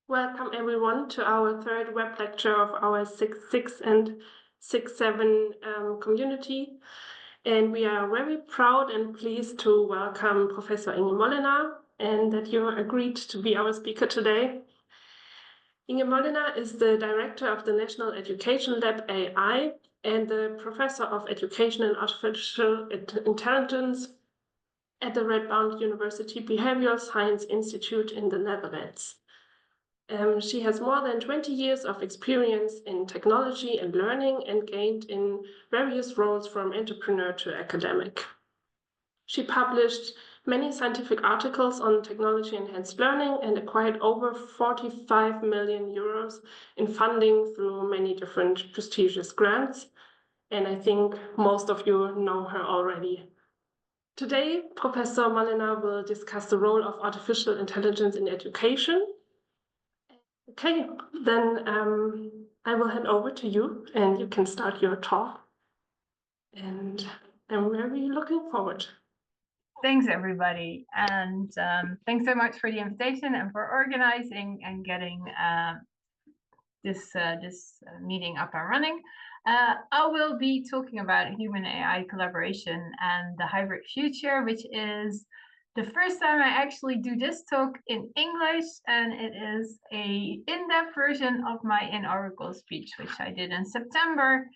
Welcome everyone to our third web lecture of our 6.6 and 6.7 community. And we are very proud and pleased to welcome Professor Inge Molenaar and that you agreed to be our speaker today. Inge Molenaar is the director of the National Education Lab AI and the professor of Education and Artificial Intelligence at the Radboud University Behavioral Science Institute in the Netherlands. She has more than 20 years of experience in technology and learning and gained in various roles from entrepreneur to academic. She published many scientific articles on technology-enhanced learning and acquired over 45 million euros in funding through many different prestigious grants. And I think most of you know her already. Today, Professor Molenaar will discuss the role of artificial intelligence in education. Okay, then I will hand over to you and you can start your talk. And I'm very looking forward. Thanks, everybody. And thanks so much for the invitation and for organizing and getting this meeting up and running. I will be talking about human AI collaboration and the hybrid future, which is the first time I actually do this talk in English, and it is a in-depth version of my inaugural speech, which I did in September.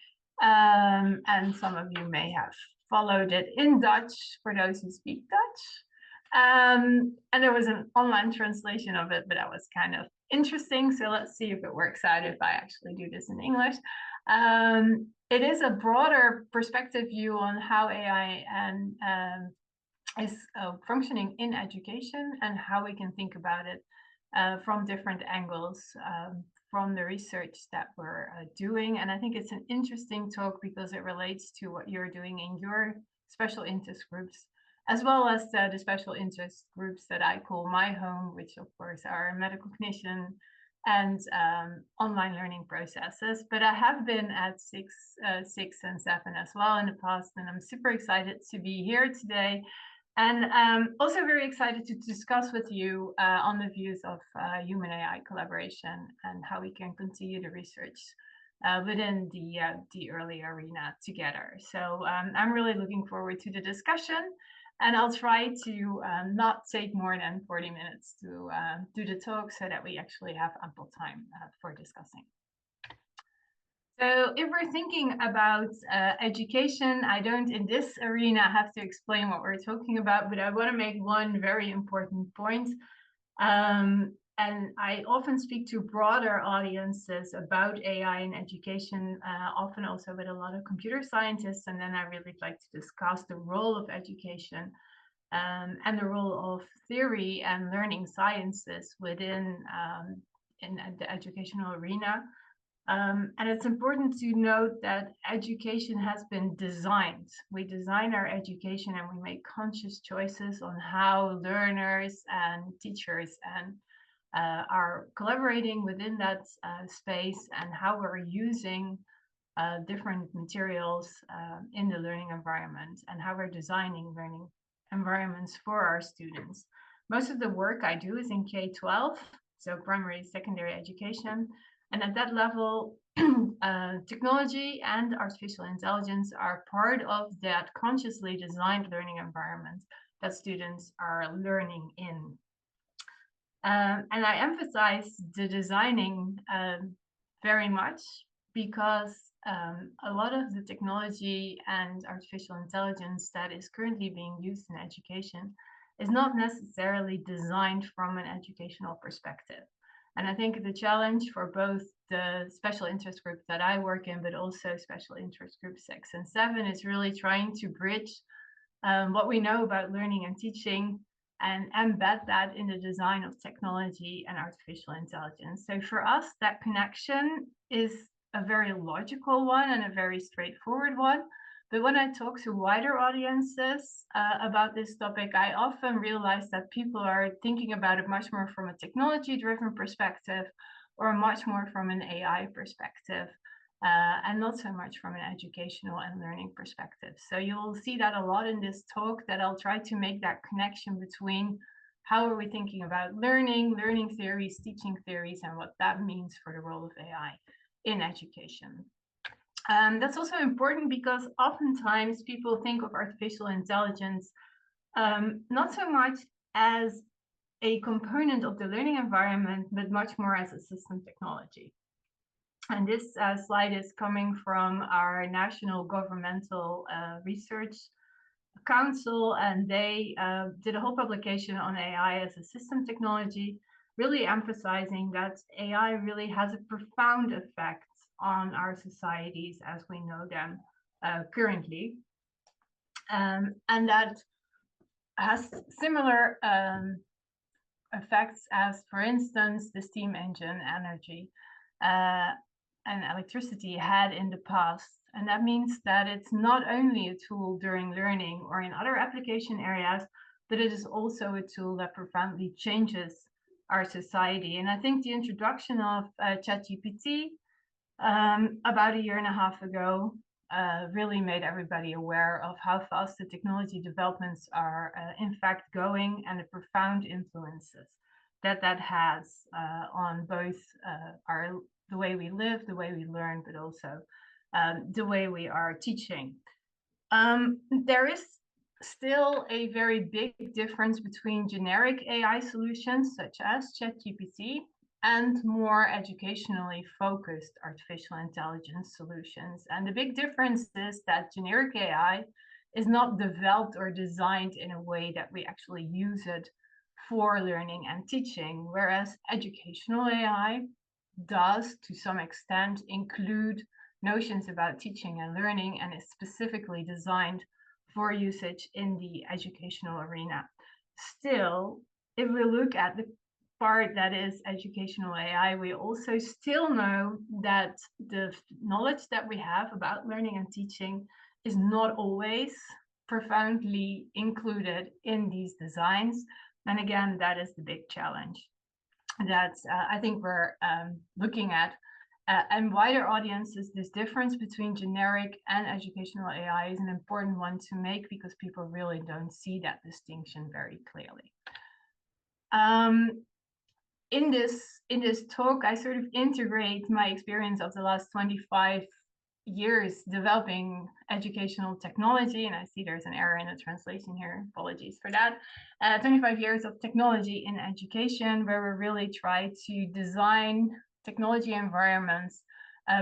And some of you may have followed it in Dutch for those who speak Dutch. And there was an online translation of it, but that was kind of interesting. So let's see if it works out if I actually do this in English. It is a broader perspective view on how AI is functioning in education and how we can think about it from different angles from the research that we're doing. And I think it's an interesting talk because it relates to what you're doing in your special interest groups, as well as the special interest groups that I call my home, which of course are medical cognition and online learning processes. But I have been at 6 and 7 as well in the past, and I'm super excited to be here today. And also very excited to discuss with you on the views of human AI collaboration and how we can continue the research within the early arena together. So I'm really looking forward to the discussion, and I'll try to not take more than 40 minutes to do the talk so that we actually have ample time for discussing. So if we're thinking about education, I don't in this arena have to explain what we're talking about, but I want to make one very important point. And I often speak to broader audiences about AI in education, often also with a lot of computer scientists. And then I really like to discuss the role of education and the role of theory and learning sciences within in the educational arena. And it's important to note that education has been designed. We design our education and we make conscious choices on how learners and teachers and are collaborating within that space and how we're using different materials in the learning environment and how we're designing learning environments for our students. Most of the work I do is in K-12, so primary, secondary education. And at that level, technology and artificial intelligence are part of that consciously designed learning environment that students are learning in. And I emphasize the designing very much because a lot of the technology and artificial intelligence that is currently being used in education is not necessarily designed from an educational perspective. And I think the challenge for both the special interest group that I work in, but also special interest groups 6 and 7, is really trying to bridge what we know about learning and teaching and embed that in the design of technology and artificial intelligence. So for us, that connection is a very logical one and a very straightforward one. But when I talk to wider audiences about this topic, I often realize that people are thinking about it much more from a technology-driven perspective or much more from an AI perspective, and not so much from an educational and learning perspective. So you'll see that a lot in this talk, that I'll try to make that connection between how are we thinking about learning theories, teaching theories, and what that means for the role of AI in education. That's also important because oftentimes people think of artificial intelligence not so much as a component of the learning environment, but much more as a system technology. And this slide is coming from our National Governmental Research Council, and they did a whole publication on AI as a system technology, really emphasizing that AI really has a profound effect on our societies as we know them currently. And that has similar effects as, for instance, the steam engine energy and electricity had in the past. And that means that it's not only a tool during learning or in other application areas, but it is also a tool that profoundly changes our society. And I think the introduction of ChatGPT about 1.5 years ago really made everybody aware of how fast the technology developments are in fact going, and the profound influences that has on both the way we live, the way we learn, but also the way we are teaching. There is still a very big difference between generic AI solutions such as ChatGPT and more educationally focused artificial intelligence solutions. And the big difference is that generic AI is not developed or designed in a way that we actually use it for learning and teaching, whereas educational AI does, to some extent, include notions about teaching and learning, and is specifically designed for usage in the educational arena. Still, if we look at the part that is educational AI, we also still know that the knowledge that we have about learning and teaching is not always profoundly included in these designs. And again, that is the big challenge that I think we're looking at. And wider audiences, this difference between generic and educational AI is an important one to make, because people really don't see that distinction very clearly. In this talk, I sort of integrate my experience of the last 25 years developing educational technology, and I see there's an error in the translation here, apologies for that. 25 years of technology in education, where we really try to design technology environments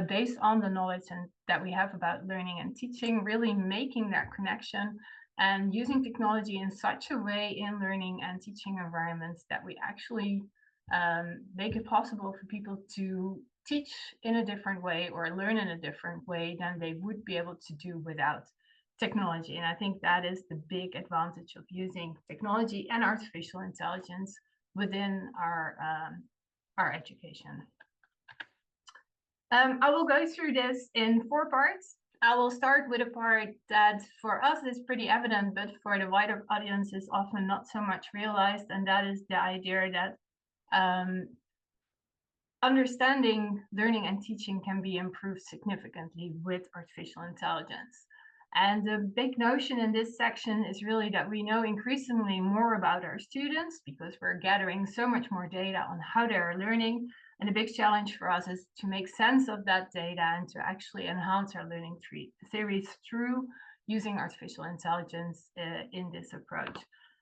based on the knowledge that we have about learning and teaching, really making that connection and using technology in such a way in learning and teaching environments that we actually make it possible for people to teach in a different way or learn in a different way than they would be able to do without technology. And I think that is the big advantage of using technology and artificial intelligence within our education. I will go through this in 4 parts. I will start with a part that for us is pretty evident, but for the wider audience is often not so much realized, and that is the idea that understanding learning and teaching can be improved significantly with artificial intelligence. And the big notion in this section is really that we know increasingly more about our students because we're gathering so much more data on how they're learning. And the big challenge for us is to make sense of that data and to actually enhance our learning theories through using artificial intelligence in this approach.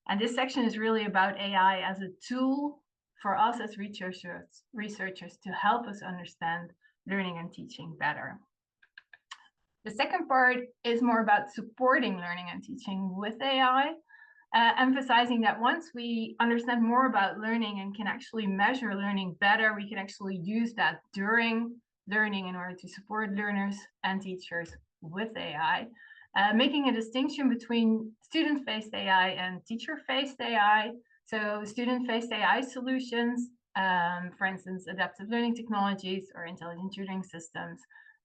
And this section is really about AI as a tool for us as researchers to help us understand learning and teaching better. The second part is more about supporting learning and teaching with AI, emphasizing that once we understand more about learning and can actually measure learning better, we can actually use that during learning in order to support learners and teachers with AI, making a distinction between student-faced AI and teacher-faced AI. So student-faced AI solutions, for instance, adaptive learning technologies or intelligent tutoring systems,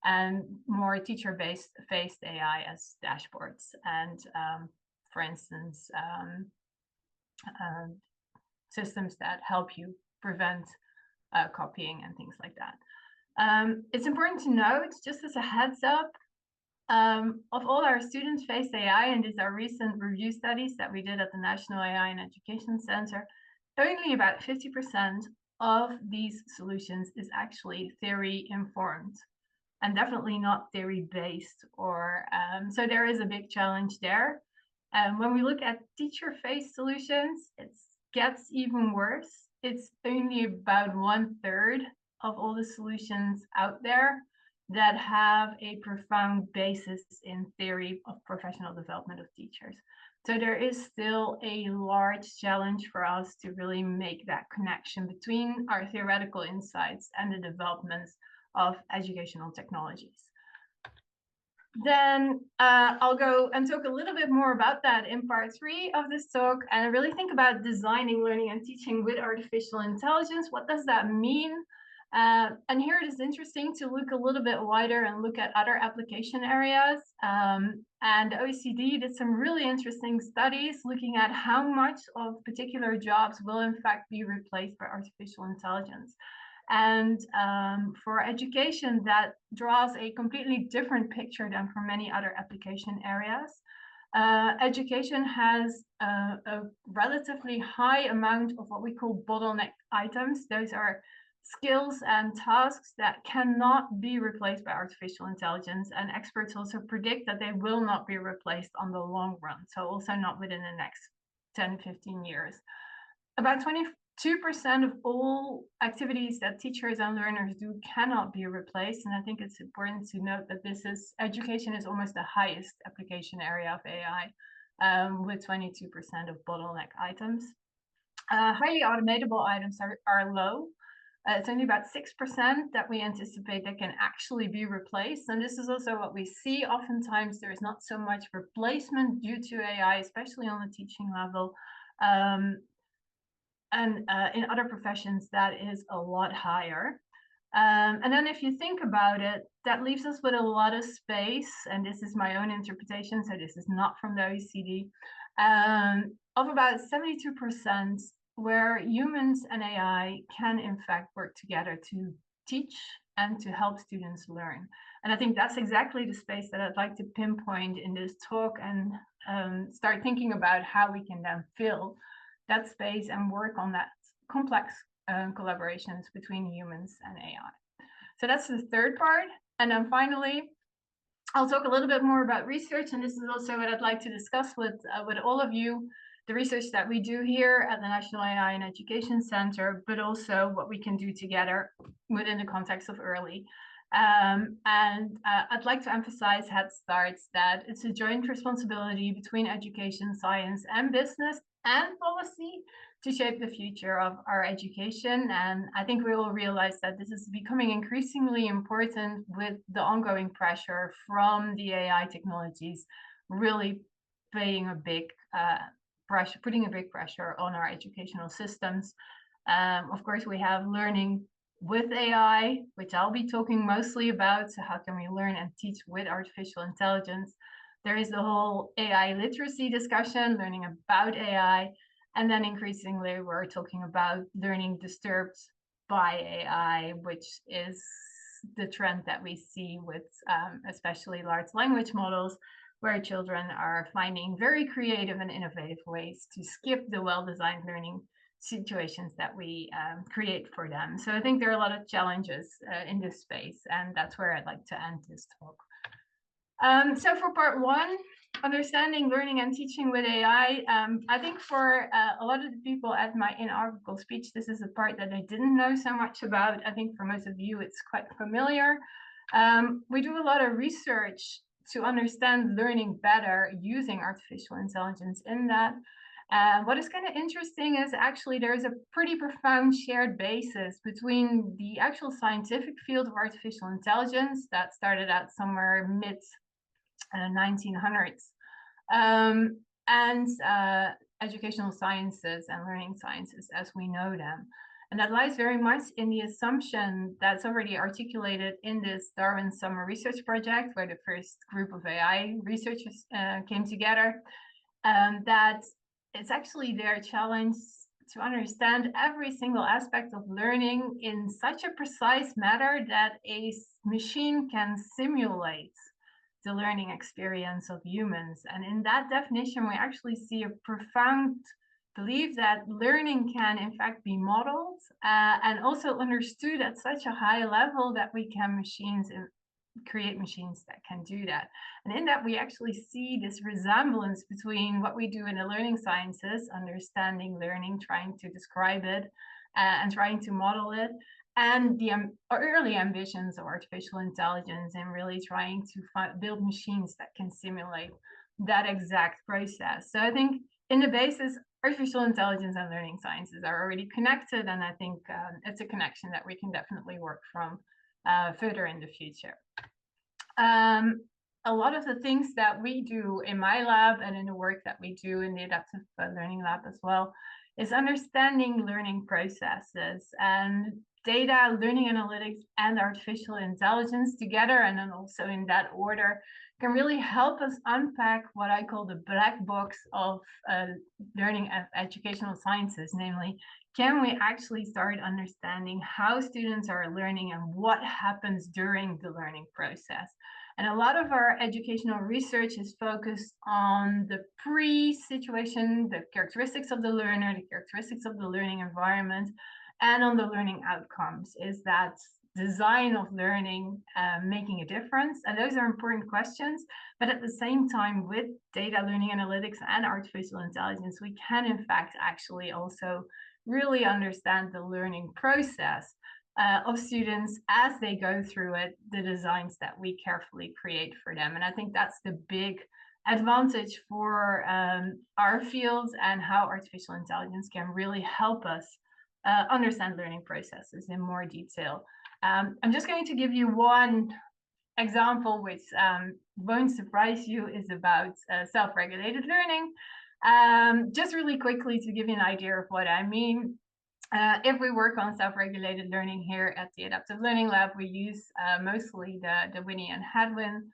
and more teacher-based AI as dashboards and, for instance, systems that help you prevent copying and things like that. It's important to note, just as a heads up, of all our student-faced AI, and these are recent review studies that we did at the National AI and Education Center, only about 50% of these solutions is actually theory informed, and definitely not theory based, or so there is a big challenge there. When we look at teacher-faced solutions, it gets even worse. It's only about 1/3 of all the solutions out there that have a profound basis in theory of professional development of teachers. So there is still a large challenge for us to really make that connection between our theoretical insights and the developments of educational technologies. Then I'll go and talk a little bit more about that in part 3 of this talk, and really think about designing learning and teaching with artificial intelligence. What does that mean? And here it is interesting to look a little bit wider and look at other application areas. And the OECD did some really interesting studies looking at how much of particular jobs will in fact be replaced by artificial intelligence. And for education, that draws a completely different picture than for many other application areas. Education has a relatively high amount of what we call bottleneck items. Those are skills and tasks that cannot be replaced by artificial intelligence, and experts also predict that they will not be replaced on the long run, so also not within the next 10-15 years. About 22% of all activities that teachers and learners do cannot be replaced, and I think it's important to note that education is almost the highest application area of AI, with 22% of bottleneck items. Highly automatable items are low. It's only about 6% that we anticipate that can actually be replaced. And this is also what we see. Oftentimes, there is not so much replacement due to AI, especially on the teaching level. And in other professions, that is a lot higher. And then if you think about it, that leaves us with a lot of space. And this is my own interpretation, so this is not from the OECD, of about 72%, where humans and AI can in fact work together to teach and to help students learn. And I think that's exactly the space that I'd like to pinpoint in this talk, and start thinking about how we can then fill that space and work on that complex collaborations between humans and AI. So that's the third part. And then finally, I'll talk a little bit more about research, and this is also what I'd like to discuss with all of you, the research that we do here at the National AI and Education Center, but also what we can do together within the context of early. I'd like to emphasize Head Starts, that it's a joint responsibility between education, science, and business and policy to shape the future of our education. And I think we will realize that this is becoming increasingly important with the ongoing pressure from the AI technologies really playing a big putting a big pressure on our educational systems. Of course, we have learning with AI, which I'll be talking mostly about. So how can we learn and teach with artificial intelligence? There is the whole AI literacy discussion, learning about AI. And then increasingly, we're talking about learning disturbed by AI, which is the trend that we see with especially large language models, where children are finding very creative and innovative ways to skip the well-designed learning situations that we create for them. So I think there are a lot of challenges in this space, and that's where I'd like to end this talk. So for part 1, understanding learning and teaching with AI, I think for a lot of the people at my inaugural speech, this is a part that I didn't know so much about. I think for most of you, it's quite familiar. We do a lot of research to understand learning better using artificial intelligence in that. What is kind of interesting is actually there is a pretty profound shared basis between the actual scientific field of artificial intelligence that started out somewhere mid 1900s and educational sciences and learning sciences as we know them. And that lies very much in the assumption that's already articulated in this Darwin Summer Research Project, where the first group of AI researchers came together, that it's actually their challenge to understand every single aspect of learning in such a precise manner that a machine can simulate the learning experience of humans. And in that definition, we actually see a profound believe that learning can in fact be modeled and also understood at such a high level that we can create machines that can do that. And in that, we actually see this resemblance between what we do in the learning sciences, understanding learning, trying to describe it, and trying to model it, and the early ambitions of artificial intelligence and really trying to build machines that can simulate that exact process. So I think in the basis, artificial intelligence and learning sciences are already connected, and I think it's a connection that we can definitely work from further in the future. A lot of the things that we do in my lab and in the work that we do in the adaptive learning lab as well is understanding learning processes, and data, learning analytics, and artificial intelligence together, and then also in that order, can really help us unpack what I call the black box of learning educational sciences, namely, can we actually start understanding how students are learning and what happens during the learning process? And a lot of our educational research is focused on the pre-situation, the characteristics of the learner, the characteristics of the learning environment, and on the learning outcomes. Is that design of learning making a difference? And those are important questions. But at the same time, with data, learning analytics, and artificial intelligence, we can in fact actually also really understand the learning process of students as they go through it, the designs that we carefully create for them. And I think that's the big advantage for our fields and how artificial intelligence can really help us understand learning processes in more detail. I'm just going to give you one example, which won't surprise you, is about self-regulated learning. Just really quickly to give you an idea of what I mean. If we work on self-regulated learning here at the Adaptive Learning Lab, we use mostly the Winnie and Hadwin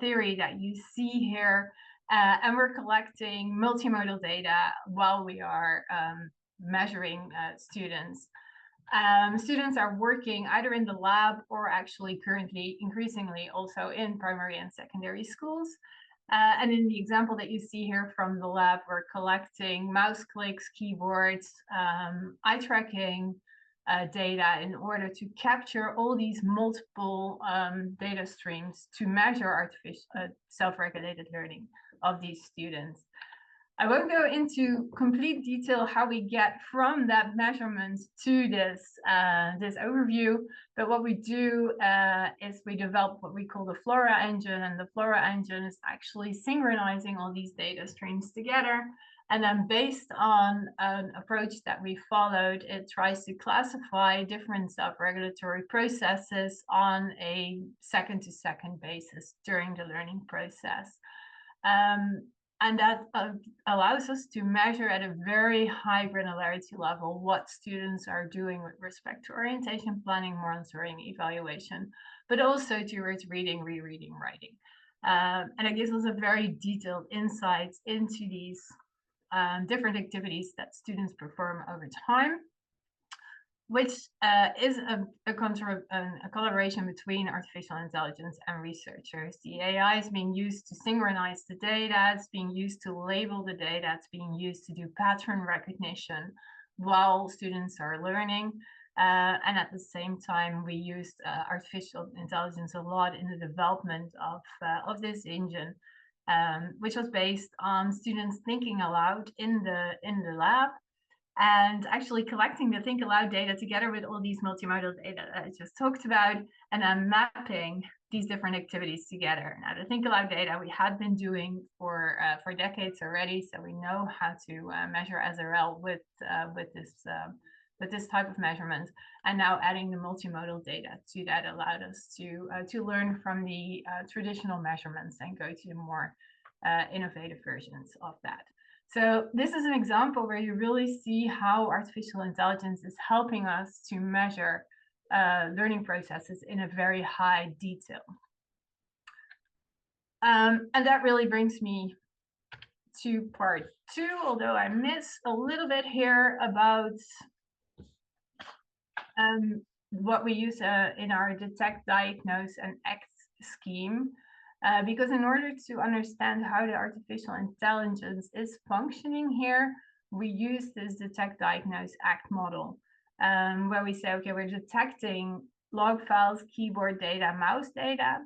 theory that you see here. And we're collecting multimodal data while we are measuring students. Students are working either in the lab or actually currently increasingly also in primary and secondary schools. And in the example that you see here from the lab, we're collecting mouse clicks, keyboards, eye tracking data in order to capture all these multiple data streams to measure artificial self-regulated learning of these students. I won't go into complete detail how we get from that measurement to this overview, but what we do is we develop what we call the Flora engine, and the Flora engine is actually synchronizing all these data streams together. And then based on an approach that we followed, it tries to classify different self-regulatory processes on a second-to-second basis during the learning process. And that allows us to measure at a very high granularity level what students are doing with respect to orientation planning, monitoring, evaluation, but also towards reading, rereading, writing. And it gives us a very detailed insight into these different activities that students perform over time, which is a collaboration between artificial intelligence and researchers. The AI is being used to synchronize the data, it's being used to label the data, it's being used to do pattern recognition while students are learning. And at the same time, we used artificial intelligence a lot in the development of this engine, which was based on students thinking aloud in the lab, and actually collecting the think aloud data together with all these multimodal data that I just talked about, and then mapping these different activities together. Now, the think aloud data we had been doing for decades already, so we know how to measure SRL with this type of measurement. And now adding the multimodal data to that allowed us to learn from the traditional measurements and go to the more innovative versions of that. So this is an example where you really see how artificial intelligence is helping us to measure learning processes in a very high detail. And that really brings me to part 2, although I miss a little bit here about what we use in our detect, diagnose, and act scheme. Because in order to understand how the artificial intelligence is functioning here, we use this detect, diagnose, act model, where we say, okay, we're detecting log files, keyboard data, mouse data.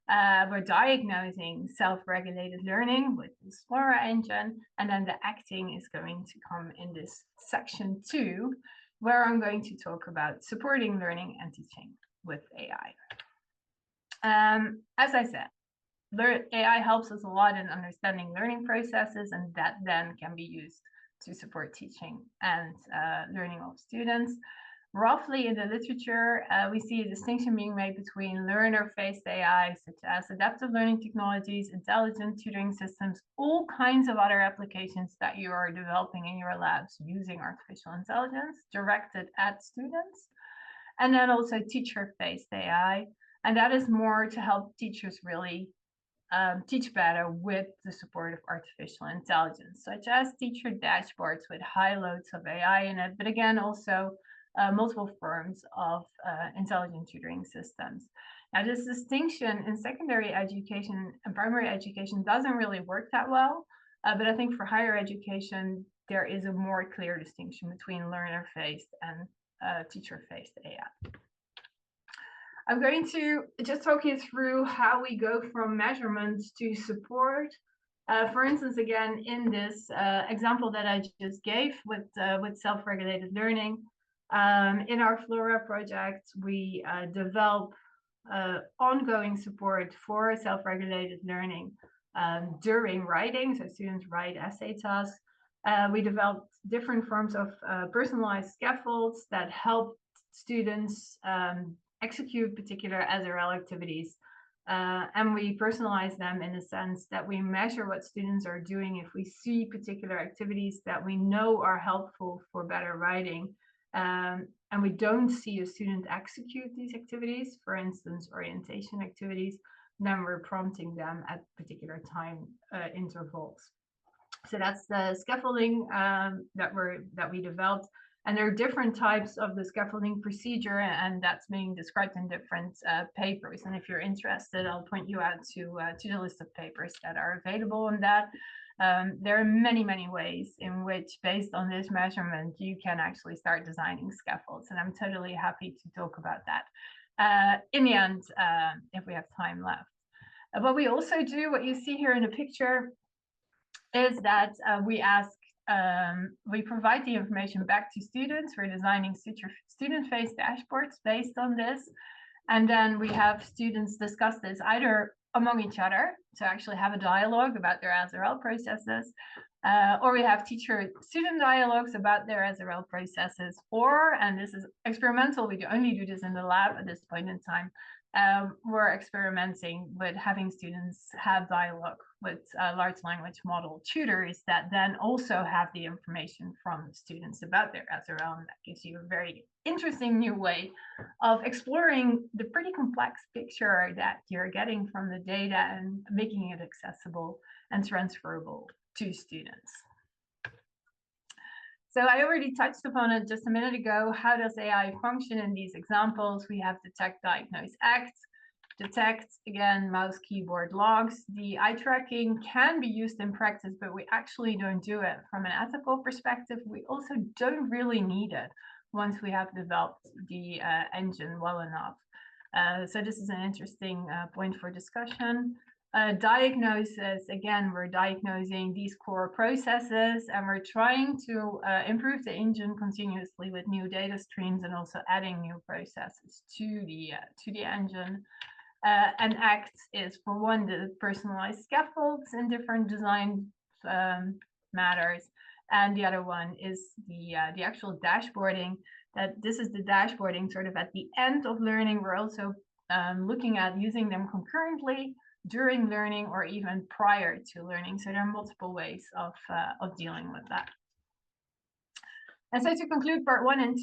We're diagnosing self-regulated learning with the Explorer engine, and then the acting is going to come in this section 2, where I'm going to talk about supporting learning and teaching with AI. As I said, AI helps us a lot in understanding learning processes, and that then can be used to support teaching and learning of students. Roughly in the literature, we see a distinction being made between learner-faced AI, such as adaptive learning technologies, intelligent tutoring systems, all kinds of other applications that you are developing in your labs using artificial intelligence directed at students. And then also teacher-faced AI, and that is more to help teachers really teach better with the support of artificial intelligence, such as teacher dashboards with high loads of AI in it, but again, also multiple forms of intelligent tutoring systems. Now, this distinction in secondary education and primary education doesn't really work that well, but I think for higher education, there is a more clear distinction between learner-faced and teacher-faced AI. I'm going to just talk you through how we go from measurements to support. For instance, again, in this example that I just gave with self-regulated learning, in our Flora project, we develop ongoing support for self-regulated learning during writing, so students write essay tasks. We developed different forms of personalized scaffolds that help students execute particular SRL activities. And we personalize them in the sense that we measure what students are doing if we see particular activities that we know are helpful for better writing. And we don't see a student execute these activities, for instance, orientation activities, then we're prompting them at particular time intervals. So that's the scaffolding that we developed. And there are different types of the scaffolding procedure, and that's being described in different papers. And if you're interested, I'll point you out to the list of papers that are available on that. There are many, many ways in which, based on this measurement, you can actually start designing scaffolds. And I'm totally happy to talk about that in the end, if we have time left. What we also do, what you see here in the picture, is that we provide the information back to students. We're designing student-faced dashboards based on this. And then we have students discuss this either among each other to actually have a dialogue about their SRL processes, or we have teacher-student dialogues about their SRL processes, or, and this is experimental, we only do this in the lab at this point in time, we're experimenting with having students have dialogue with large language model tutors that then also have the information from students about their SRL, and that gives you a very interesting new way of exploring the pretty complex picture that you're getting from the data and making it accessible and transferable to students. So I already touched upon it just a minute ago. How does AI function in these examples? We have detect, diagnose, act. Detect, again, mouse, keyboard, logs. The eye tracking can be used in practice, but we actually don't do it from an ethical perspective. We also don't really need it once we have developed the engine well enough. So this is an interesting point for discussion. Diagnosis, again, we're diagnosing these core processes, and we're trying to improve the engine continuously with new data streams and also adding new processes to the engine. And ACT is, for one, the personalized scaffolds in different design matters, and the other one is the actual dashboarding. That this is the dashboarding sort of at the end of learning. We're also looking at using them concurrently during learning or even prior to learning. So there are multiple ways of dealing with that. And so to conclude part 1 and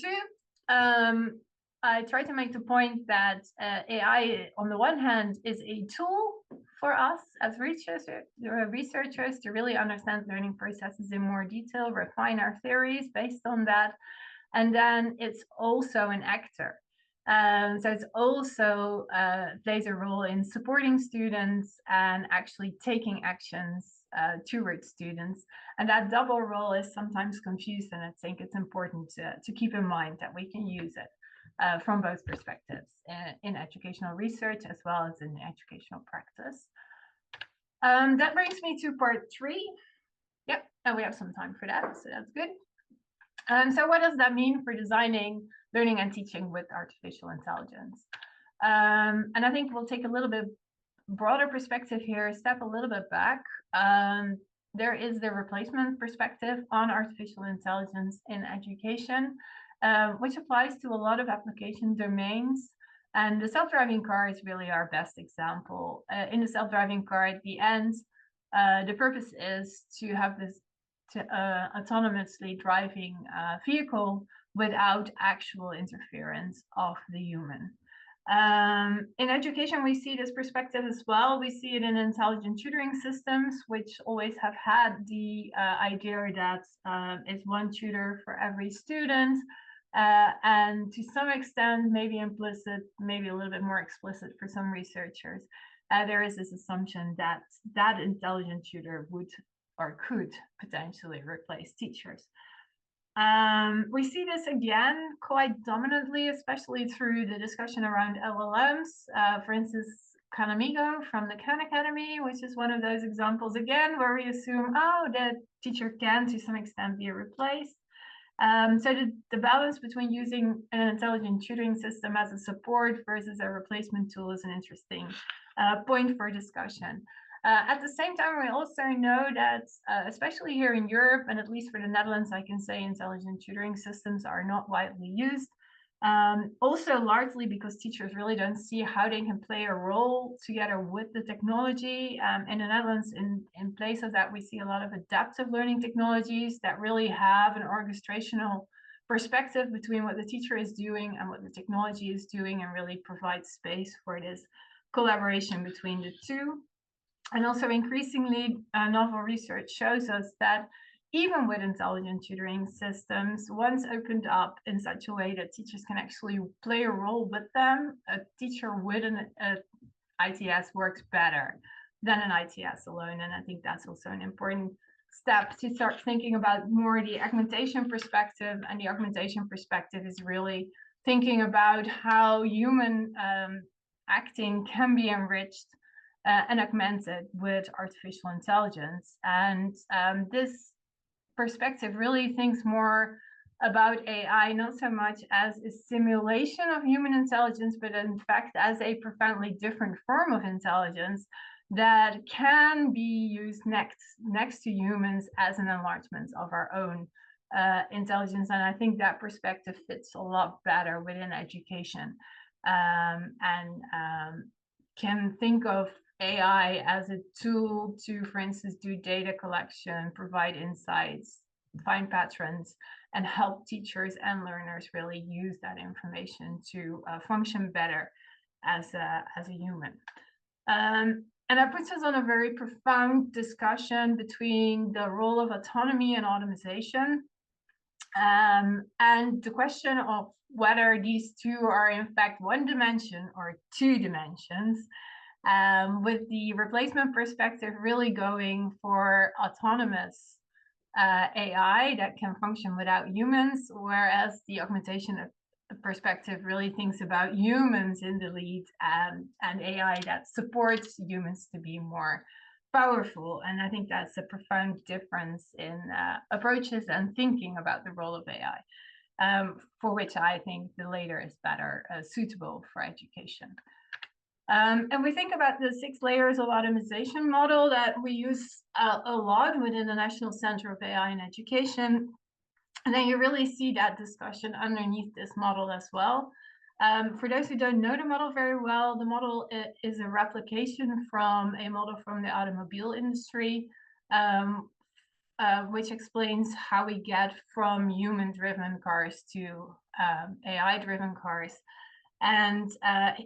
2, I try to make the point that AI, on the one hand, is a tool for us as researchers to really understand learning processes in more detail, refine our theories based on that. And then it's also an actor. So it's also plays a role in supporting students and actually taking actions towards students. And that double role is sometimes confused, and I think it's important to keep in mind that we can use it from both perspectives in educational research as well as in educational practice. That brings me to part 3. Yep, and we have some time for that, so that's good. So what does that mean for designing learning and teaching with artificial intelligence? And I think we'll take a little bit broader perspective here, step a little bit back. There is the replacement perspective on artificial intelligence in education, which applies to a lot of application domains. And the self-driving car is really our best example. In the self-driving car, at the end, the purpose is to have this autonomously driving vehicle without actual interference of the human. In education, we see this perspective as well. We see it in intelligent tutoring systems, which always have had the idea that it's one tutor for every student. And to some extent, maybe implicit, maybe a little bit more explicit for some researchers, there is this assumption that that intelligent tutor would or could potentially replace teachers. We see this again quite dominantly, especially through the discussion around LLMs. For instance, Kanamigo from the Khan Academy, which is one of those examples again, where we assume, oh, the teacher can to some extent be replaced. So the balance between using an intelligent tutoring system as a support versus a replacement tool is an interesting point for discussion. At the same time, we also know that, especially here in Europe, and at least for the Netherlands, I can say intelligent tutoring systems are not widely used. Also largely because teachers really don't see how they can play a role together with the technology. In the Netherlands, in places that we see a lot of adaptive learning technologies that really have an orchestrational perspective between what the teacher is doing and what the technology is doing, and really provide space for this collaboration between the two. And also increasingly, novel research shows us that even with intelligent tutoring systems, once opened up in such a way that teachers can actually play a role with them, a teacher with an ITS works better than an ITS alone. And I think that's also an important step to start thinking about more the augmentation perspective. And the augmentation perspective is really thinking about how human acting can be enriched and augmented with artificial intelligence. And this perspective really thinks more about AI, not so much as a simulation of human intelligence, but in fact as a profoundly different form of intelligence that can be used next to humans as an enlargement of our own intelligence. And I think that perspective fits a lot better within education, and can think of AI as a tool to, for instance, do data collection, provide insights, find patterns, and help teachers and learners really use that information to function better as a human. And that puts us on a very profound discussion between the role of autonomy and automation, and the question of whether these two are in fact one dimension or two dimensions. With the replacement perspective really going for autonomous AI that can function without humans, whereas the augmentation perspective really thinks about humans in the lead, and AI that supports humans to be more powerful. And I think that's a profound difference in approaches and thinking about the role of AI, for which I think the later is better suitable for education. And we think about the 6 layers of automation model that we use a lot within the National Center of AI in Education. And then you really see that discussion underneath this model as well. For those who don't know the model very well, the model is a replication from a model from the automobile industry, which explains how we get from human-driven cars to AI-driven cars. And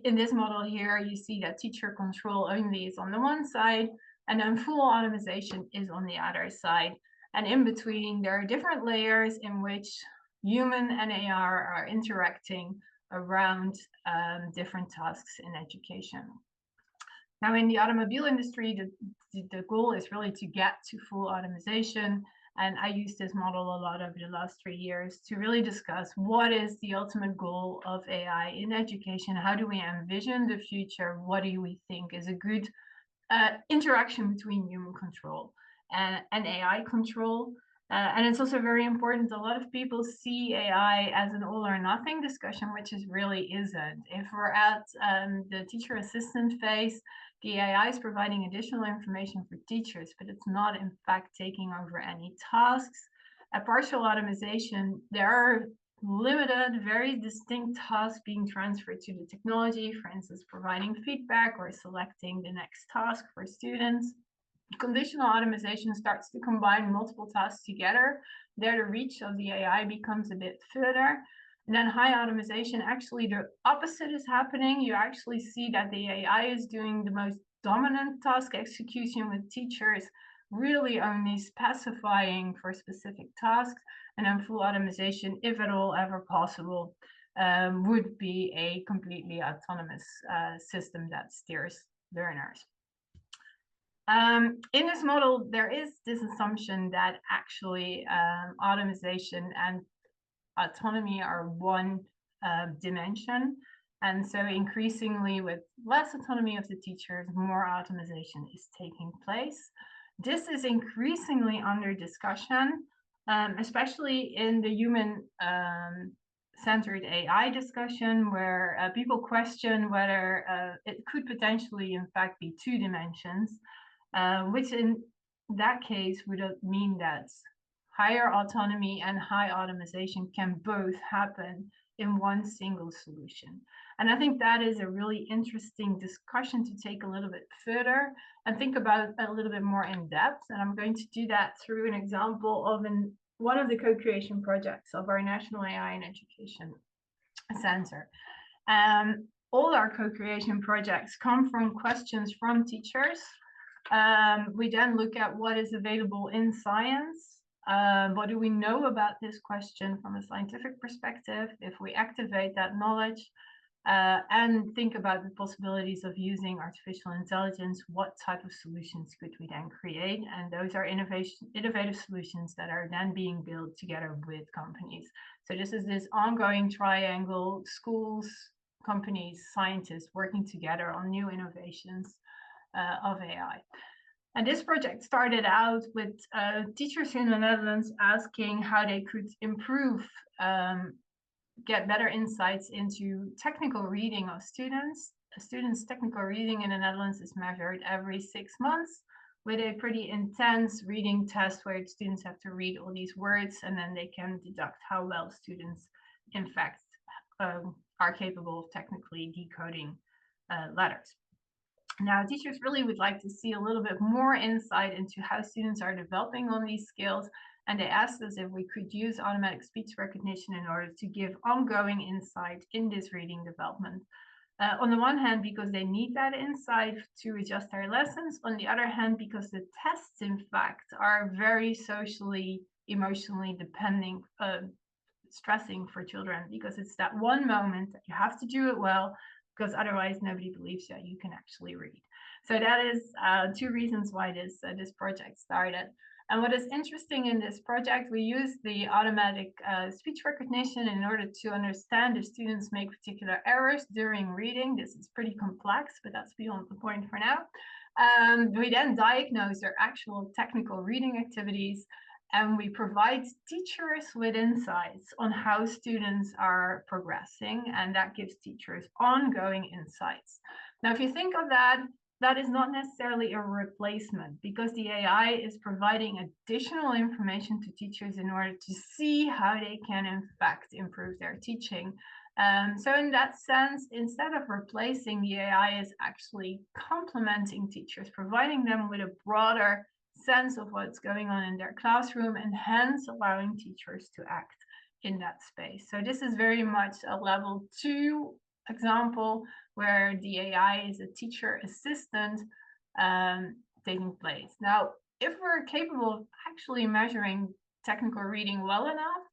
in this model here, you see that teacher control only is on the one side, and then full automation is on the other side. And in between, there are different layers in which human and AI are interacting around different tasks in education. Now, in the automobile industry, the goal is really to get to full automation. And I use this model a lot over the last 3 years to really discuss what is the ultimate goal of AI in education? How do we envision the future? What do we think is a good interaction between human control and AI control? And it's also very important. A lot of people see AI as an all or nothing discussion, which is really isn't. If we're at the teacher assistant phase, the AI is providing additional information for teachers, but it's not in fact taking over any tasks. At partial automation, there are limited, very distinct tasks being transferred to the technology, for instance, providing feedback or selecting the next task for students. Conditional automation starts to combine multiple tasks together. There, the reach of the AI becomes a bit further. And then high automation, actually the opposite is happening. You actually see that the AI is doing the most dominant task execution, with teachers really only specifying for specific tasks. And then full automation, if at all ever possible, would be a completely autonomous system that steers learners. In this model, there is this assumption that actually automation and autonomy are one dimension. And so increasingly, with less autonomy of the teachers, more automation is taking place. This is increasingly under discussion, especially in the human-centered AI discussion, where people question whether it could potentially, in fact, be two dimensions, which in that case would mean that higher autonomy and high automation can both happen in one single solution. And I think that is a really interesting discussion to take a little bit further and think about a little bit more in depth. And I'm going to do that through an example of one of the co-creation projects of our National AI in Education Center. All our co-creation projects come from questions from teachers. We then look at what is available in science. What do we know about this question from a scientific perspective? If we activate that knowledge and think about the possibilities of using artificial intelligence, what type of solutions could we then create? And those are innovative solutions that are then being built together with companies. So this is this ongoing triangle: schools, companies, scientists working together on new innovations of AI. And this project started out with teachers in the Netherlands asking how they could improve, get better insights into technical reading of students. Students' technical reading in the Netherlands is measured every 6 months with a pretty intense reading test where students have to read all these words, and then they can deduct how well students, in fact, are capable of technically decoding letters. Now, teachers really would like to see a little bit more insight into how students are developing on these skills, and they asked us if we could use automatic speech recognition in order to give ongoing insight in this reading development. On the one hand, because they need that insight to adjust their lessons. On the other hand, because the tests, in fact, are very socially, emotionally depending, stressing for children, because it's that one moment that you have to do it well, because otherwise nobody believes that you can actually read. So that is 2 reasons why this project started. And what is interesting in this project, we use the automatic speech recognition in order to understand if students make particular errors during reading. This is pretty complex, but that's beyond the point for now. We then diagnose their actual technical reading activities, and we provide teachers with insights on how students are progressing, and that gives teachers ongoing insights. Now, if you think of that, that is not necessarily a replacement, because the AI is providing additional information to teachers in order to see how they can, in fact, improve their teaching. So in that sense, instead of replacing, the AI is actually complementing teachers, providing them with a broader sense of what's going on in their classroom, and hence allowing teachers to act in that space. So this is very much a level 2 example where the AI is a teacher assistant taking place. Now, if we're capable of actually measuring technical reading well enough,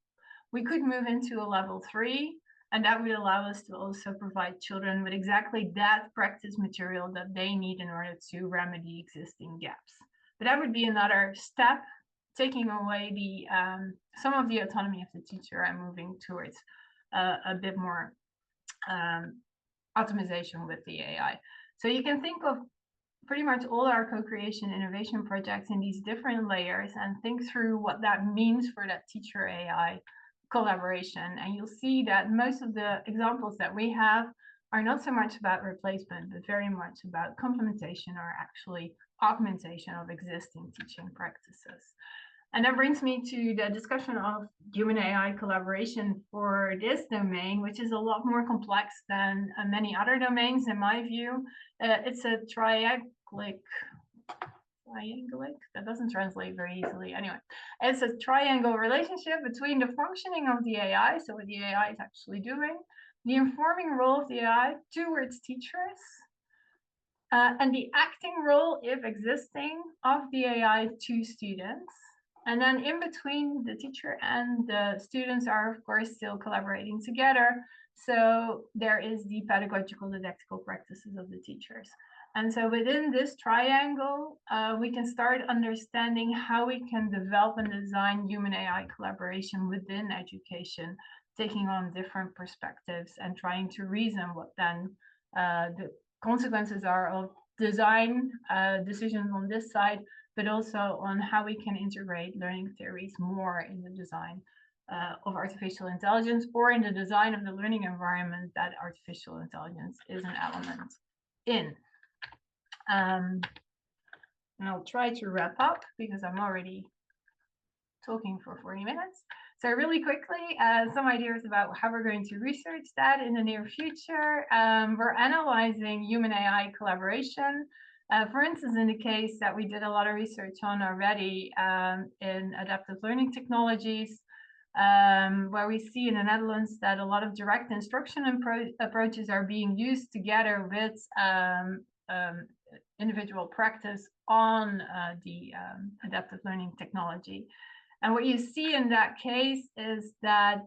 we could move into a level 3, And that would allow us to also provide children with exactly that practice material that they need in order to remedy existing gaps. But that would be another step, taking away the some of the autonomy of the teacher and moving towards a bit more optimization with the AI. So you can think of pretty much all our co-creation innovation projects in these different layers and think through what that means for that teacher AI collaboration. And you'll see that most of the examples that we have are not so much about replacement, but very much about complementation or actually augmentation of existing teaching practices. And that brings me to the discussion of human AI collaboration for this domain, which is a lot more complex than many other domains, in my view. It's a triangleic, that doesn't translate very easily. Anyway, it's a triangle relationship between the functioning of the AI, so what the AI is actually doing, the informing role of the AI towards teachers, and the acting role, if existing, of the AI to students. And then in between, the teacher and the students are, of course, still collaborating together. So there is the pedagogical didactical practices of the teachers. And so within this triangle, we can start understanding how we can develop and design human AI collaboration within education, taking on different perspectives and trying to reason what then the consequences are of design decisions on this side, but also on how we can integrate learning theories more in the design of artificial intelligence, or in the design of the learning environment that artificial intelligence is an element in. And I'll try to wrap up because I'm already talking for 40 minutes. So really quickly, some ideas about how we're going to research that in the near future. We're analyzing human AI collaboration. For instance, in the case that we did a lot of research on already in adaptive learning technologies, where we see in the Netherlands that a lot of direct instruction approaches are being used together with individual practice on the adaptive learning technology. And what you see in that case is that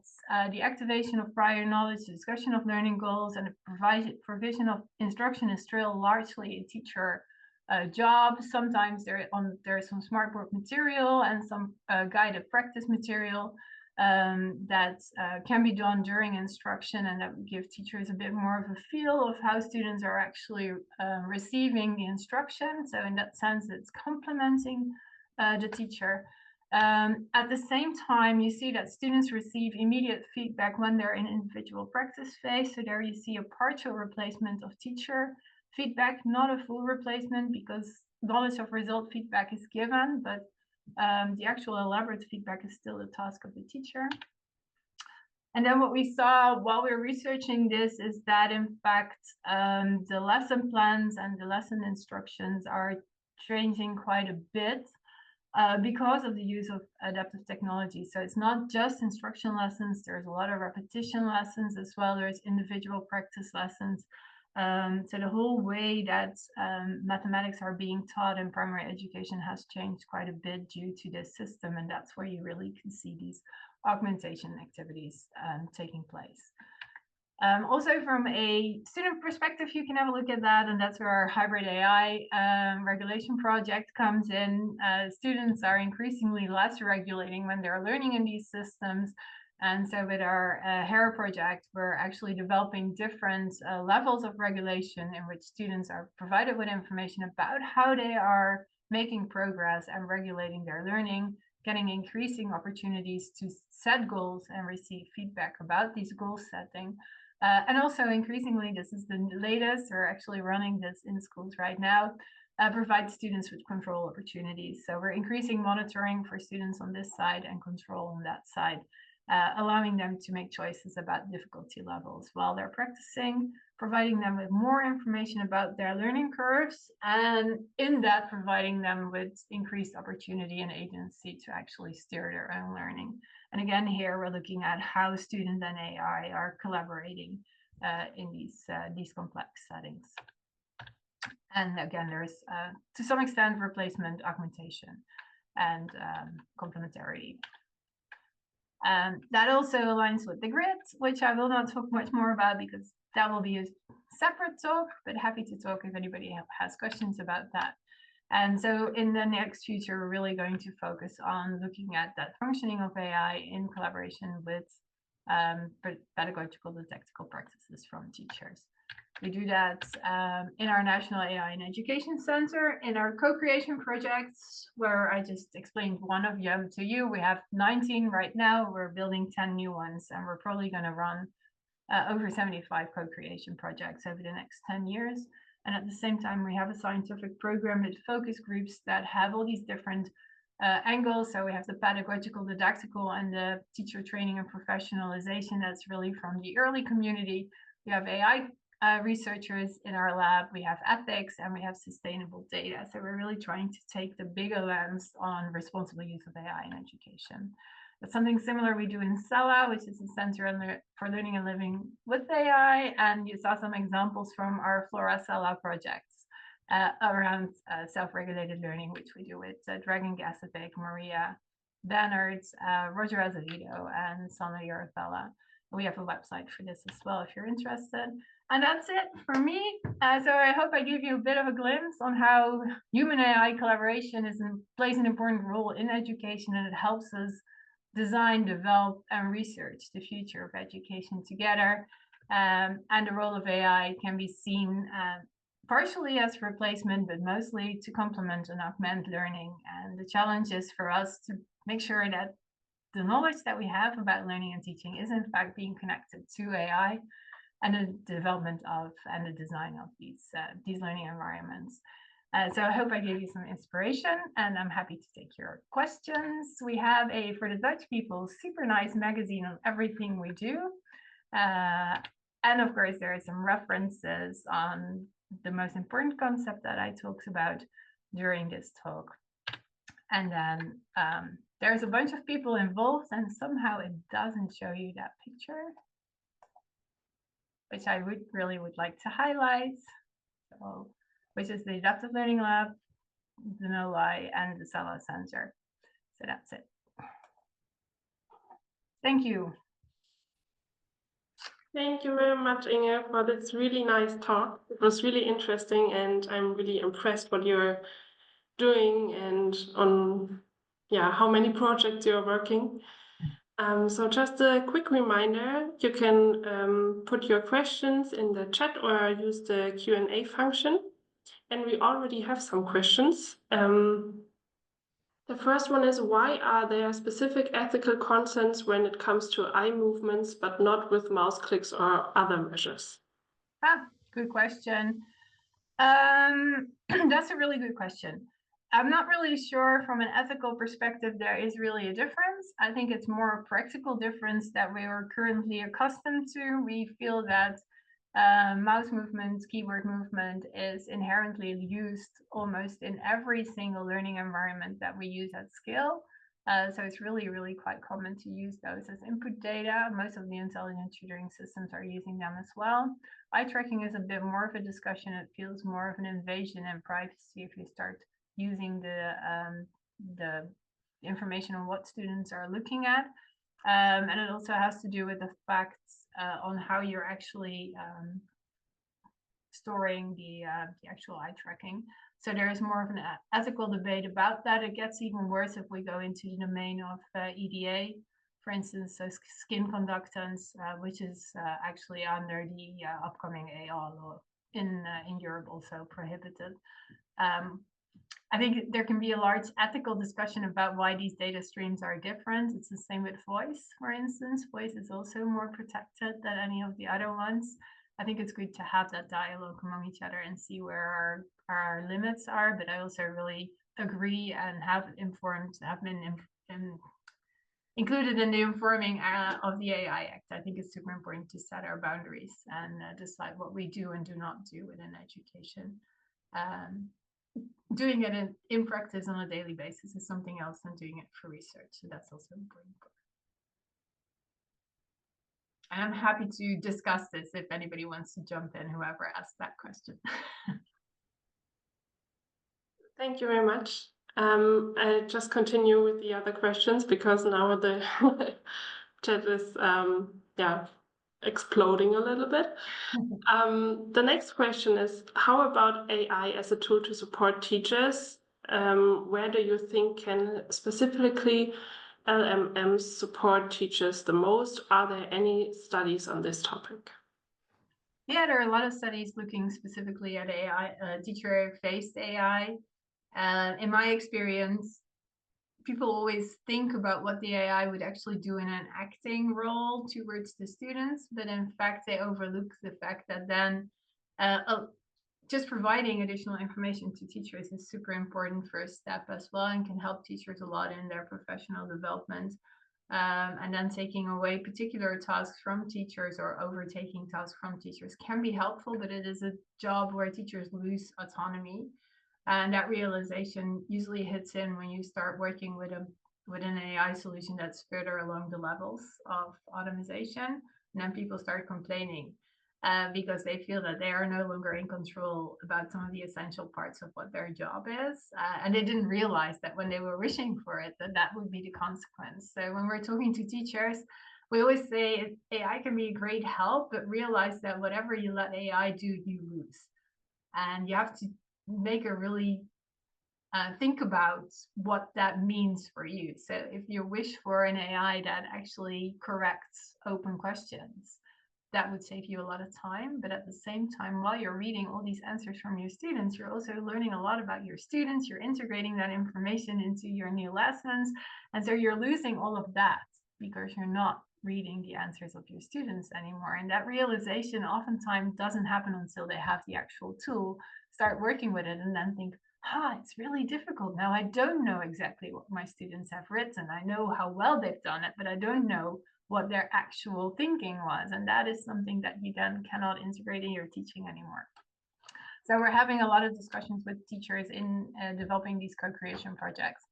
the activation of prior knowledge, the discussion of learning goals, and the provision of instruction is still largely a teacher job. Sometimes there's some smartboard material and some guided practice material that can be done during instruction, and that would give teachers a bit more of a feel of how students are actually receiving the instruction. So in that sense, it's complementing the teacher. At the same time, you see that students receive immediate feedback when they're in individual practice phase. So there you see a partial replacement of teacher feedback, not a full replacement, because knowledge of result feedback is given, but the actual elaborate feedback is still the task of the teacher. And then what we saw while we were researching this is that, in fact, the lesson plans and the lesson instructions are changing quite a bit because of the use of adaptive technology. So it's not just instruction lessons, there's a lot of repetition lessons as well, there's individual practice lessons. So the whole way that mathematics are being taught in primary education has changed quite a bit due to this system, and that's where you really can see these augmentation activities taking place. Also from a student perspective, you can have a look at that, and that's where our hybrid AI regulation project comes in. Students are increasingly less regulating when they're learning in these systems. And so with our HERA project, we're actually developing different levels of regulation in which students are provided with information about how they are making progress and regulating their learning, getting increasing opportunities to set goals and receive feedback about these goal setting. And also increasingly, this is the latest, we're actually running this in schools right now, provide students with control opportunities. So we're increasing monitoring for students on this side and control on that side, allowing them to make choices about difficulty levels while they're practicing, providing them with more information about their learning curves, and in that providing them with increased opportunity and agency to actually steer their own learning. And again, here we're looking at how students and AI are collaborating in these complex settings. And again, there's to some extent replacement, augmentation, and complementary That also aligns with the grid, which I will not talk much more about because that will be a separate talk, but happy to talk if anybody has questions about that. And so in the next future, we're really going to focus on looking at that functioning of AI in collaboration with pedagogical didactical practices from teachers. We do that in our National AI and Education Center, in our co-creation projects, where I just explained one of them to you. We have 19 right now. We're building 10 new ones, and we're probably going to run over 75 co-creation projects over the next 10 years. And at the same time, we have a scientific program with focus groups that have all these different angles. So we have the pedagogical, didactical, and the teacher training and professionalization. That's really from the early community. We have AI researchers in our lab, we have ethics, and we have sustainable data. So we're really trying to take the bigger lens on responsible use of AI in education. That's something similar we do in CELA, which is a Center for Learning and Living with AI. And you saw some examples from our Flora CELA projects around self-regulated learning, which we do with Dragon Gacevic, Maria Bannert, Roger Azevedo, and Sana Yarafella. We have a website for this as well if you're interested. And that's it for me. So I hope I gave you a bit of a glimpse on how human AI collaboration plays an important role in education, and it helps us design, develop, and research the future of education together. And the role of AI can be seen partially as replacement, but mostly to complement and augment learning. And the challenge is for us to make sure that the knowledge that we have about learning and teaching is in fact being connected to AI and the development of and the design of these learning environments. So I hope I gave you some inspiration, and I'm happy to take your questions. We have for the Dutch people, super nice magazine on everything we do. And of course, there are some references on the most important concept that I talked about during this talk. And then there's a bunch of people involved, and somehow it doesn't show you that picture, which I would like to highlight. So, which is the Adaptive Learning Lab, the NOLI, and the CELA Center. So that's it. Thank you. Thank you very much, Inge, for this really nice talk. It was really interesting, and I'm really impressed what you're doing and on how many projects you're working. So just a quick reminder, you can put your questions in the chat or use the Q&A function. And we already have some questions. The first one is, why are there specific ethical concerns when it comes to eye movements, but not with mouse clicks or other measures? Good question. That's a really good question. I'm not really sure from an ethical perspective there is really a difference. I think it's more a practical difference that we are currently accustomed to. We feel that mouse movement, keyboard movement is inherently used almost in every single learning environment that we use at scale. So it's really, really quite common to use those as input data. Most of the intelligent tutoring systems are using them as well. Eye tracking is a bit more of a discussion. It feels more of an invasion in privacy if you start using the information on what students are looking at. And it also has to do with the facts on how you're actually storing the actual eye tracking. So there is more of an ethical debate about that. It gets even worse if we go into the domain of EDA, for instance, so skin conductance, which is actually under the upcoming AR law in Europe, also prohibited. I think there can be a large ethical discussion about why these data streams are different. It's the same with voice, for instance. Voice is also more protected than any of the other ones. I think it's good to have that dialogue among each other and see where our limits are. But I also really agree and have been included in the informing of the AI Act. I think it's super important to set our boundaries and decide what we do and do not do within education. Doing it in practice on a daily basis is something else than doing it for research. So that's also important. And I'm happy to discuss this if anybody wants to jump in, whoever asked that question. Thank you very much. I'll just continue with the other questions because now the chat is exploding a little bit. The next question is, how about AI as a tool to support teachers? Where do you think can specifically LMMs support teachers the most? Are there any studies on this topic? Yeah, there are a lot of studies looking specifically at AI, teacher-faced AI. In my experience, people always think about what the AI would actually do in an acting role towards the students, but in fact, they overlook the fact that then just providing additional information to teachers is super important first step as well, and can help teachers a lot in their professional development. And then taking away particular tasks from teachers or overtaking tasks from teachers can be helpful, but it is a job where teachers lose autonomy. And that realization usually hits in when you start working with an AI solution that's further along the levels of automation. And then people start complaining because they feel that they are no longer in control about some of the essential parts of what their job is. And they didn't realize that when they were wishing for it, that would be the consequence. So when we're talking to teachers, we always say AI can be a great help, but realize that whatever you let AI do, you lose. And you have to make a really think about what that means for you. So if you wish for an AI that actually corrects open questions, that would save you a lot of time. But at the same time, while you're reading all these answers from your students, you're also learning a lot about your students. You're integrating that information into your new lessons. And so you're losing all of that because you're not reading the answers of your students anymore. And that realization oftentimes doesn't happen until they have the actual tool, start working with it, and then think, it's really difficult now. I don't know exactly what my students have written. I know how well they've done it, but I don't know what their actual thinking was. And that is something that you then cannot integrate in your teaching anymore. So we're having a lot of discussions with teachers in developing these co-creation projects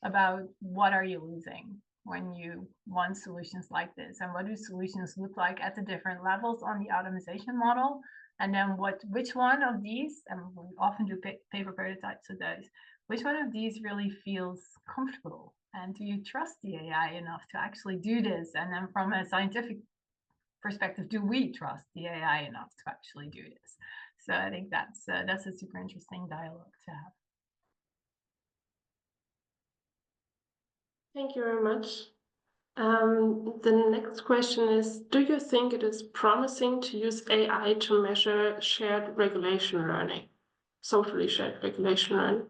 about what are you losing when you want solutions like this, and what do solutions look like at the different levels on the automation model. And then which one of these, and we often do paper prototypes of those, which one of these really feels comfortable? And do you trust the AI enough to actually do this? And then from a scientific perspective, do we trust the AI enough to actually do this? So I think that's a super interesting dialogue to have. Thank you very much. The next question is, do you think it is promising to use AI to measure shared regulation learning, socially shared regulation learning?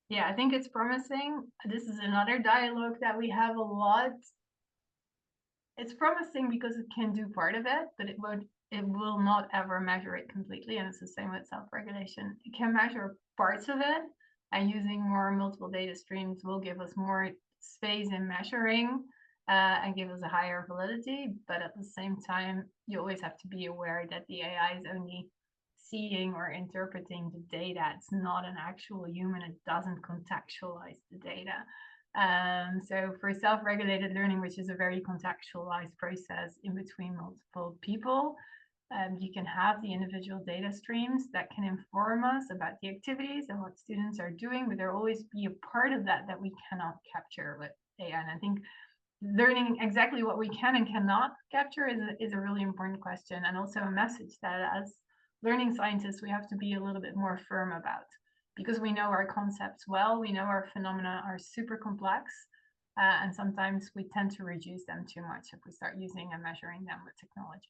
Yeah, I think it's promising. This is another dialogue that we have a lot. It's promising because it can do part of it, but it will not ever measure it completely. And it's the same with self-regulation. It can measure parts of it, and using more multiple data streams will give us more space in measuring and give us a higher validity. But at the same time, you always have to be aware that the AI is only seeing or interpreting the data. It's not an actual human. It doesn't contextualize the data. So for self-regulated learning, which is a very contextualized process in between multiple people, you can have the individual data streams that can inform us about the activities and what students are doing, but there will always be a part of that we cannot capture with AI. And I think learning exactly what we can and cannot capture is a really important question, and also a message that as learning scientists, we have to be a little bit more firm about, because we know our concepts well, we know our phenomena are super complex, and sometimes we tend to reduce them too much if we start using and measuring them with technology.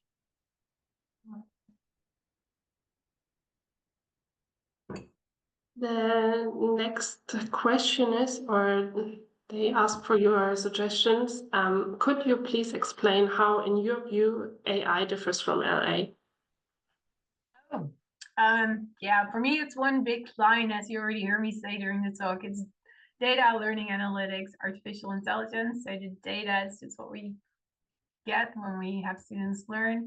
The next question is, or they ask for your suggestions. Could you please explain how, in your view, AI differs from LA? Yeah, for me, it's one big line, as you already heard me say during the talk. It's data, learning analytics, artificial intelligence. So the data is just what we get when we have students learn.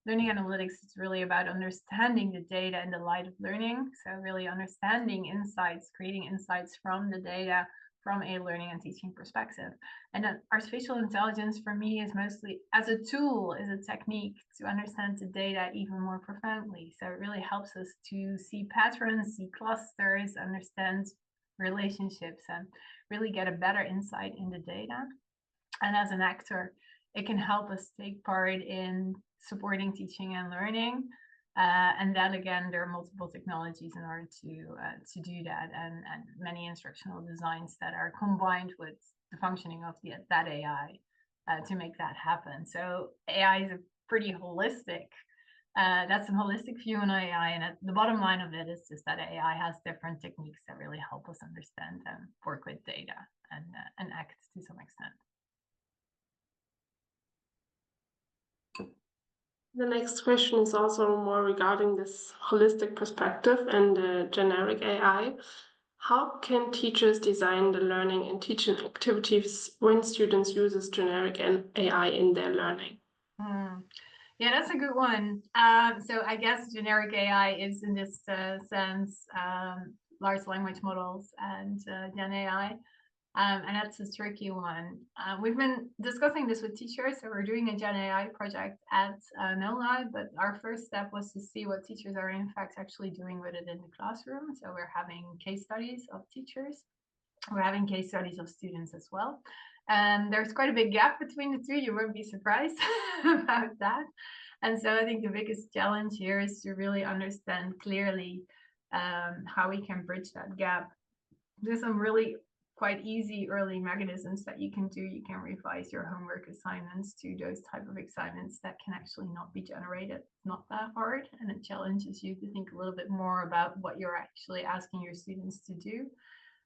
Learning analytics is really about understanding the data in the light of learning. So really understanding insights, creating insights from the data from a learning and teaching perspective. And then artificial intelligence for me is mostly as a tool, is a technique to understand the data even more profoundly. So it really helps us to see patterns, see clusters, understand relationships and really get a better insight in the data. And as an actor, it can help us take part in supporting teaching and learning. And then again, there are multiple technologies in order to do that, and many instructional designs that are combined with the functioning of that AI to make that happen. So AI is a pretty holistic. That's a holistic view on AI, and the bottom line of it is just that AI has different techniques that really help us understand and work with data and act to some extent. The next question is also more regarding this holistic perspective and generic AI. How can teachers design the learning and teaching activities when students use generic AI in their learning? Yeah, that's a good one. So I guess generic AI is in this sense large language models and Gen AI. And that's a tricky one. We've been discussing this with teachers, so we're doing a Gen AI project at Milna, but our first step was to see what teachers are in fact actually doing with it in the classroom. So we're having case studies of teachers. We're having case studies of students as well. And there's quite a big gap between the two. You won't be surprised about that. And so I think the biggest challenge here is to really understand clearly how we can bridge that gap. There's some really quite easy early mechanisms that you can do. You can revise your homework assignments to those type of assignments that can actually not be generated. It's not that hard, and it challenges you to think a little bit more about what you're actually asking your students to do.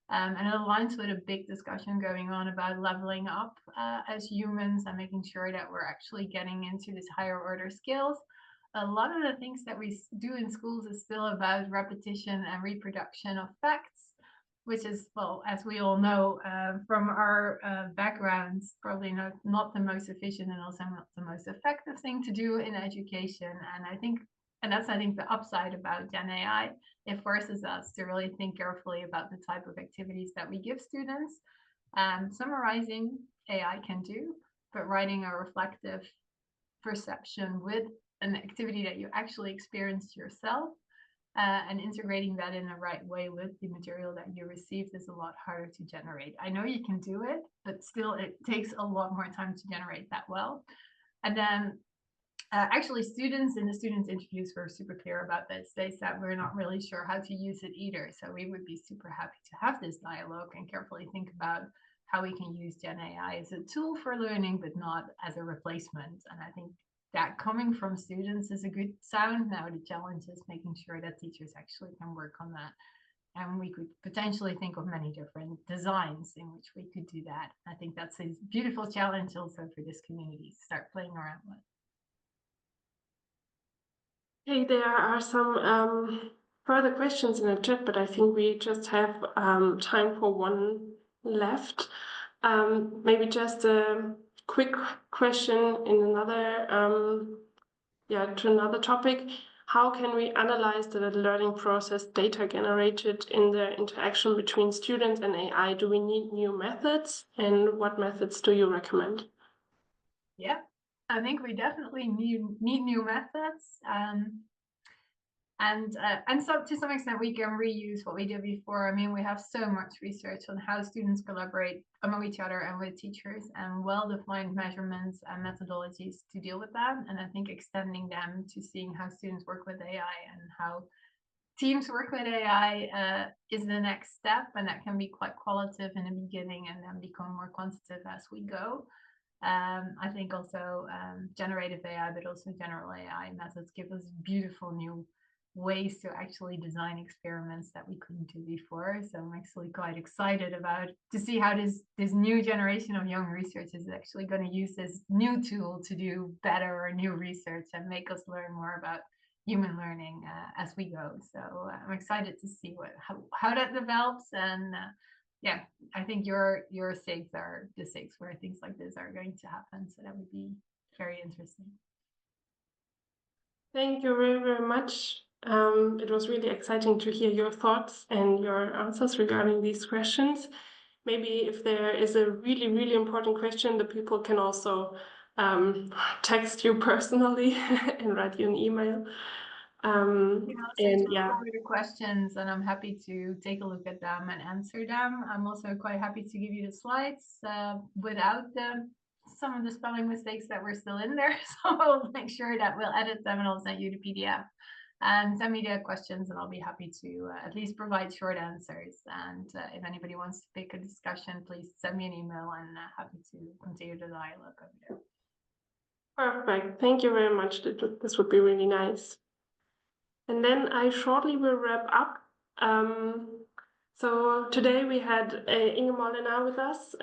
And it aligns with a big discussion going on about leveling up as humans and making sure that we're actually getting into these higher order skills. A lot of the things that we do in schools is still about repetition and reproduction of facts, which is, well, as we all know from our backgrounds, probably not the most efficient and also not the most effective thing to do in education. And that's, I think, the upside about Gen AI. It forces us to really think carefully about the type of activities that we give students. Summarizing, AI can do, but writing a reflective perception with an activity that you actually experienced yourself and integrating that in the right way with the material that you received is a lot harder to generate. I know you can do it, but still it takes a lot more time to generate that well. And then actually, students in the students' interviews were super clear about this. They said we're not really sure how to use it either. So we would be super happy to have this dialogue and carefully think about how we can use Gen AI as a tool for learning, but not as a replacement. And I think that coming from students is a good sound. Now the challenge is making sure that teachers actually can work on that. And we could potentially think of many different designs in which we could do that. I think that's a beautiful challenge also for this community to start playing around with. Hey, there are some further questions in the chat, but I think we just have time for one left. Maybe just a quick question in another, to another topic. How can we analyze the learning process data generated in the interaction between students and AI? Do we need new methods, and what methods do you recommend? Yeah, I think we definitely need new methods. And so to some extent we can reuse what we did before. I mean, we have so much research on how students collaborate among each other and with teachers, and well-defined measurements and methodologies to deal with that. And I think extending them to seeing how students work with AI and how teams work with AI is the next step, and that can be quite qualitative in the beginning and then become more quantitative as we go. I think also generative AI, but also general AI methods give us beautiful new ways to actually design experiments that we couldn't do before. So I'm actually quite excited to see how this new generation of young researchers is actually going to use this new tool to do better or new research and make us learn more about human learning as we go. So I'm excited to see how that develops. And yeah, I think your SIGs are the SIGs where things like this are going to happen. So that would be very interesting. Thank you very, very much. It was really exciting to hear your thoughts and your answers regarding these questions. Maybe if there is a really, really important question, the people can also text you personally and write you an email. And yeah. Your questions, and I'm happy to take a look at them and answer them. I'm also quite happy to give you the slides without some of the spelling mistakes that were still in there. So I'll make sure that we'll edit them and I'll send you the PDF. And send me the questions, and I'll be happy to at least provide short answers. And if anybody wants to pick a discussion, please send me an email, and happy to continue the dialogue over there. Perfect. Thank you very much. This would be really nice. And then I shortly will wrap up. So today we had Inge Molenaar with us.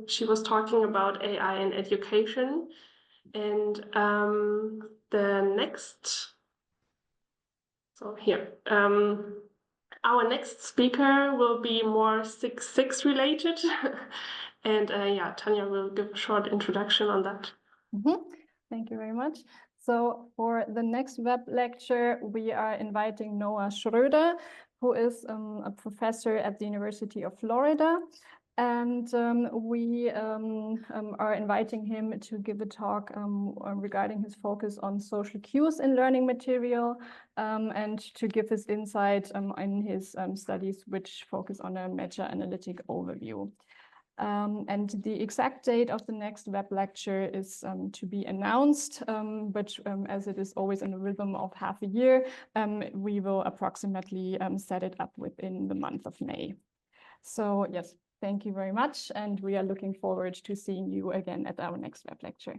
She was talking about AI in education. And the next, so here, our next speaker will be more 6.6 related. And yeah, Tanya will give a short introduction on that. Thank you very much. So for the next web lecture, we are inviting Noah Schröder, who is a professor at the University of Florida. And we are inviting him to give a talk regarding his focus on social cues in learning material and to give his insight in his studies, which focus on a meta-analytic overview. And the exact date of the next web lecture is to be announced, but as it is always in a rhythm of half a year, we will approximately set it up within the month of May. So yes, thank you very much, and we are looking forward to seeing you again at our next web lecture.